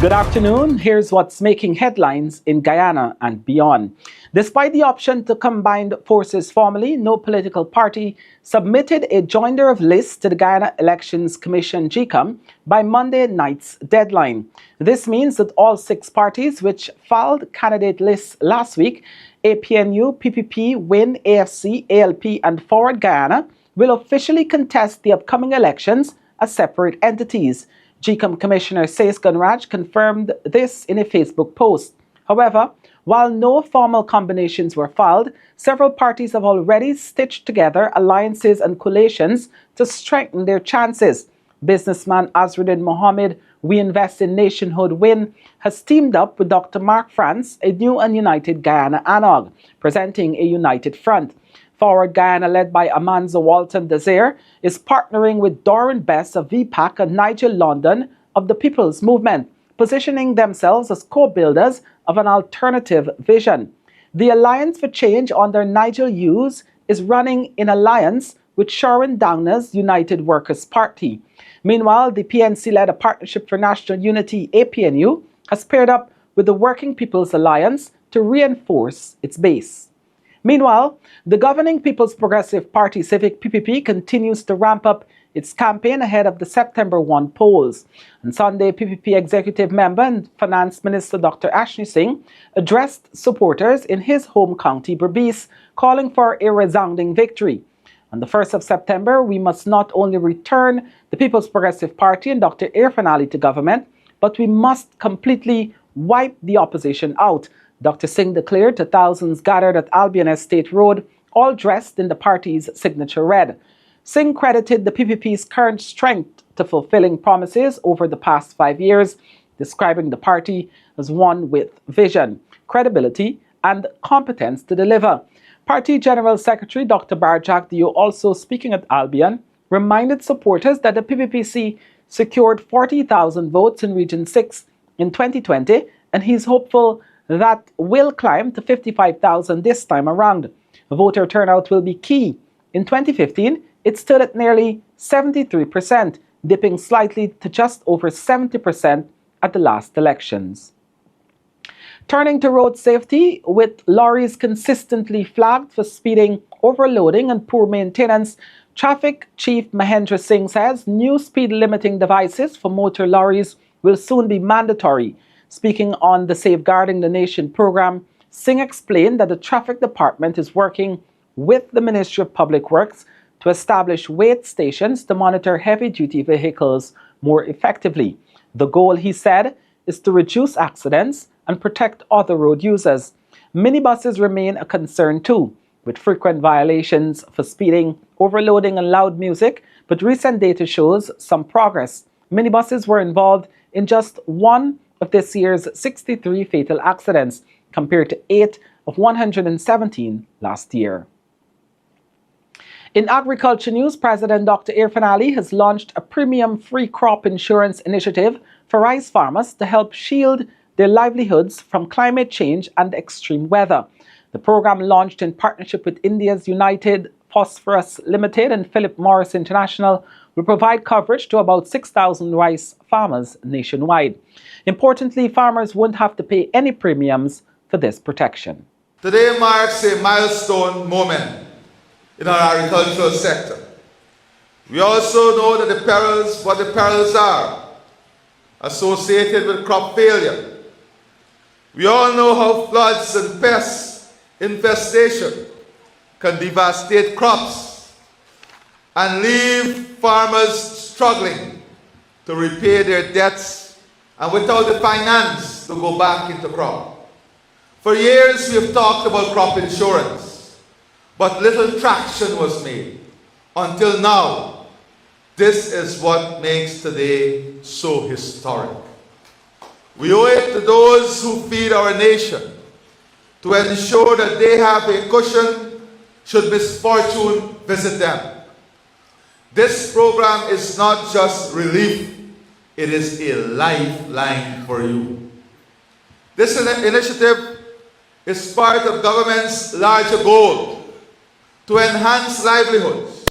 Good afternoon. Here's what's making headlines in Guyana and beyond. Despite the option to combine forces formally, no political party submitted a joinder of lists to the Guyana Elections Commission (GECOM) by Monday night's deadline. This means that all 6 parties which filed candidate lists last week, APNU, PPP, WIN, AFC, ALP, and Forward Guyana, will officially contest the upcoming elections as separate entities. GECOM Commissioner Sais Gunraj confirmed this in a Facebook post. However, while no formal combinations were filed, several parties have already stitched together alliances and coalitions to strengthen their chances. Businessman Azruddin Mohammed, We Invest in Nationhood WIN, has teamed up with Dr. Mark France, a new and united Guyana analog, presenting a united front. Forward Guyana, led by Amanza Walton Desir, is partnering with Doran Bess of VPAC and Nigel London of the People's Movement, positioning themselves as co-builders of an alternative vision. The Alliance for Change under Nigel Hughes is running in alliance with Sharon Downer's United Workers' Party. Meanwhile, the PNC-led Partnership for National Unity, APNU, has paired up with the Working People's Alliance to reinforce its base. Meanwhile, the governing People's Progressive Party Civic PPP continues to ramp up its campaign ahead of the September 1 polls. On Sunday, PPP executive member and Finance Minister Dr. Ashni Singh addressed supporters in his home county, Berbice, calling for a resounding victory. On the 1st of September, we must not only return the People's Progressive Party and Dr. Irfan Ali to government, but we must completely wipe the opposition out, Dr. Singh declared to thousands gathered at Albion Estate Road, all dressed in the party's signature red. Singh credited the PPP's current strength to fulfilling promises over the past 5 years, describing the party as one with vision, credibility, and competence to deliver. Party General Secretary Dr. Barjak Dio, also speaking at Albion, reminded supporters that the PPPC secured 40,000 votes in Region 6 in 2020, and he's hopeful that will climb to 55,000 this time around. Voter turnout will be key. In 2015, it stood at nearly 73%, dipping slightly to just over 70% at the last elections. Turning to road safety, with lorries consistently flagged for speeding, overloading, and poor maintenance, Traffic Chief Mahendra Singh says new speed limiting devices for motor lorries will soon be mandatory. Speaking on the Safeguarding the Nation program, Singh explained that the Traffic Department is working with the Ministry of Public Works to establish weight stations to monitor heavy-duty vehicles more effectively. The goal, he said, is to reduce accidents and protect other road users. Minibuses remain a concern too, with frequent violations for speeding, overloading, and loud music, but recent data shows some progress. Minibuses were involved in just one of this year's 63 fatal accidents, compared to 8 of 117 last year. In agriculture news, President Dr. Irfan Ali has launched a premium free crop insurance initiative for rice farmers to help shield their livelihoods from climate change and extreme weather. The program, launched in partnership with India's United Phosphorus Limited and Philip Morris International, will provide coverage to about 6,000 rice farmers nationwide. Importantly, farmers won't have to pay any premiums for this protection. Today marks a milestone moment in our agricultural sector. We also know that what the perils are associated with crop failure. We all know how floods and pest infestation can devastate crops and leave farmers struggling to repay their debts and without the finance to go back into crop. For years we have talked about crop insurance, but little traction was made. Until now, this is what makes today so historic. We owe it to those who feed our nation to ensure that they have a cushion should misfortune visit them. This program is not just relief, it is a lifeline for you. This initiative is part of government's larger goal to enhance livelihoods,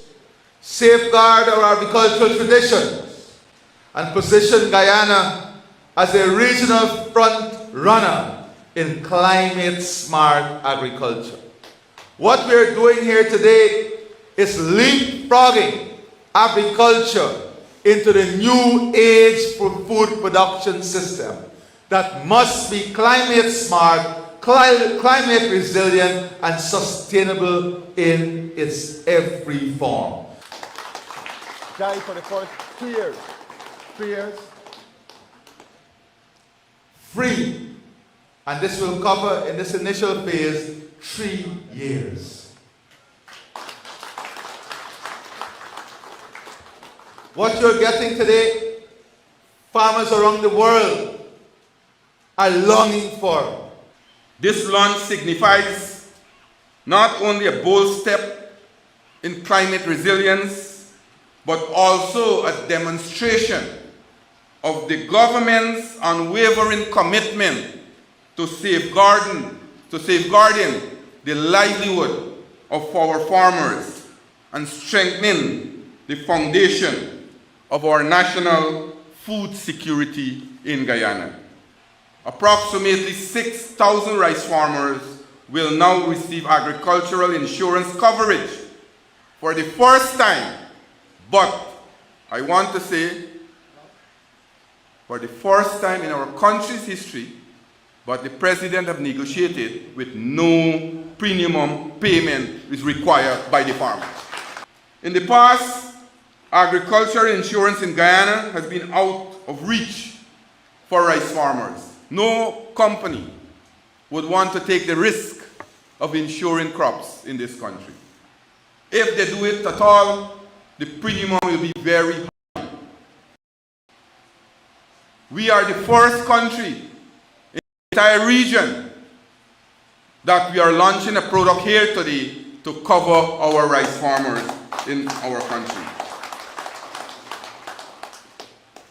safeguard our agricultural traditions, and position Guyana as a regional front runner in climate-smart agriculture. What we're doing here today is leapfrogging agriculture into the new age for food production system that must be climate-smart, climate resilient, and sustainable in its every form. Guy, for the first 2 years, 3 years, free. And this will cover, in this initial phase, 3 years. What you're getting today, farmers around the world are longing for. This launch signifies not only a bold step in climate resilience, but also a demonstration of the government's unwavering commitment to safeguarding the livelihood of our farmers and strengthening the foundation of our national food security in Guyana. Approximately 6,000 rice farmers will now receive agricultural insurance coverage for the first time. But I want to say, for the first time in our country's history, but the president have negotiated with no premium payment is required by the farmers. In the past, agricultural insurance in Guyana has been out of reach for rice farmers. No company would want to take the risk of insuring crops in this country. If they do it at all, the premium will be very high. We are the first country in the entire region that we are launching a product here today to cover our rice farmers in our country.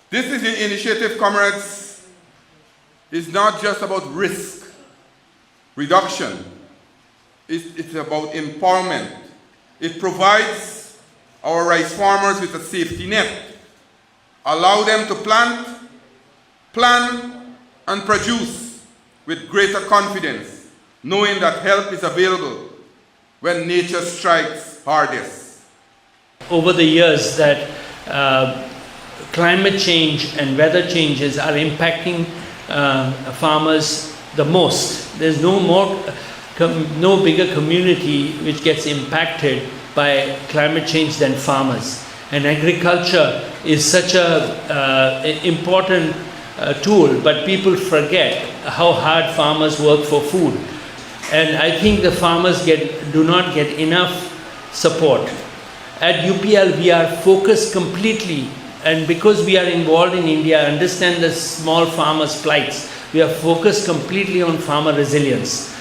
This is an initiative, comrades, is not just about risk reduction. It's about empowerment. It provides our rice farmers with a safety net, allow them to plant, plan, and produce with greater confidence, knowing that help is available when nature strikes hardest. Over the years that climate change and weather changes are impacting farmers the most. There's no bigger community which gets impacted by climate change than farmers. And agriculture is such an important tool, but people forget how hard farmers work for food. And I think the farmers do not get enough support. At UPL, we are focused completely, and because we are involved in India, understand the small farmers' plights, we are focused completely on farmer resilience.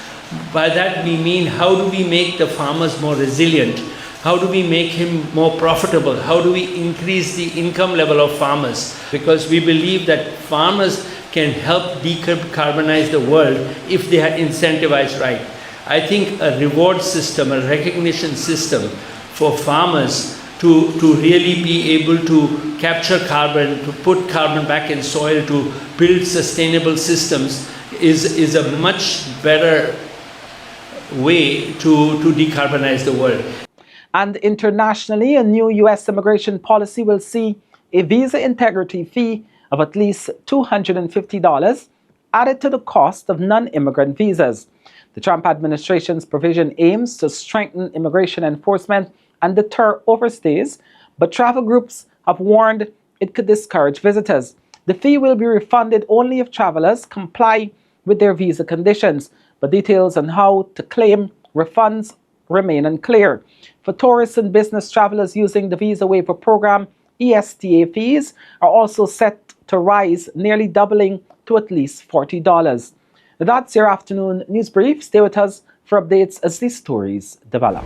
By that we mean, how do we make the farmers more resilient? How do we make him more profitable? How do we increase the income level of farmers? Because we believe that farmers can help decarbonize the world if they are incentivized right. I think a reward system, a recognition system for farmers to really be able to capture carbon, to put carbon back in soil, to build sustainable systems is a much better way to decarbonize the world. And internationally, a new U.S. immigration policy will see a visa integrity fee of at least $250 added to the cost of non-immigrant visas. The Trump administration's provision aims to strengthen immigration enforcement and deter overstays, but travel groups have warned it could discourage visitors. The fee will be refunded only if travelers comply with their visa conditions, but details on how to claim refunds remain unclear. For tourists and business travelers using the Visa Waiver Program, ESTA fees are also set to rise, nearly doubling to at least $40. That's your afternoon news brief. Stay with us for updates as these stories develop.